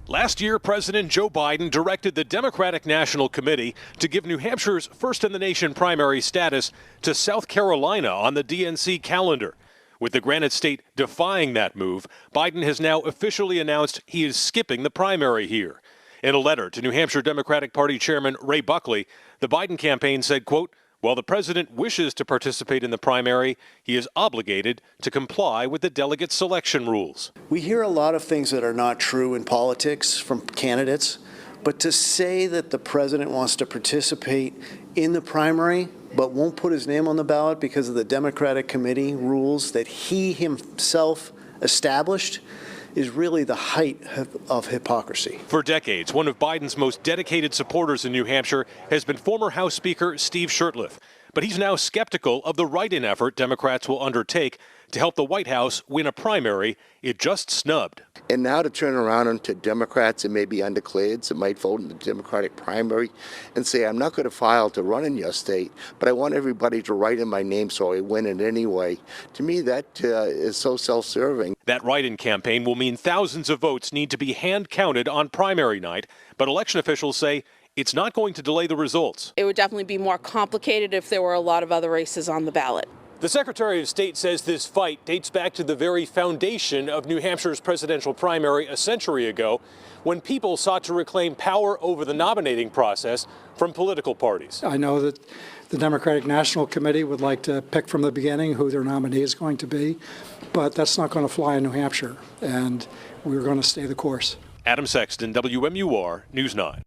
Last year, President Joe Biden directed the Democratic National Committee to give New Hampshire's first-in-the-nation primary status to South Carolina on the DNC calendar. With the Granite State defying that move, Biden has now officially announced he is skipping the primary here. In a letter to New Hampshire Democratic Party Chairman Ray Buckley, the Biden campaign said, quote, "While the president wishes to participate in the primary, he is obligated to comply with the delegate selection rules." We hear a lot of things that are not true in politics from candidates, but to say that the president wants to participate in the primary but won't put his name on the ballot because of the Democratic committee rules that he himself established is really the height of hypocrisy. For decades, one of Biden's most dedicated supporters in New Hampshire has been former House Speaker Steve Shurtleff. But he's now skeptical of the write-in effort Democrats will undertake to help the White House win a primary it just snubbed. And now to turn around into Democrats and maybe undeclareds that might vote in the Democratic primary and say, I'm not going to file to run in your state, but I want everybody to write in my name so I win it anyway. To me, that is so self-serving. That write-in campaign will mean thousands of votes need to be hand-counted on primary night, but election officials say it's not going to delay the results. It would definitely be more complicated if there were a lot of other races on the ballot. The Secretary of State says this fight dates back to the very foundation of New Hampshire's presidential primary a century ago, when people sought to reclaim power over the nominating process from political parties. I know that the Democratic National Committee would like to pick from the beginning who their nominee is going to be, but that's not going to fly in New Hampshire, and we're going to stay the course. Adam Sexton, WMUR News 9.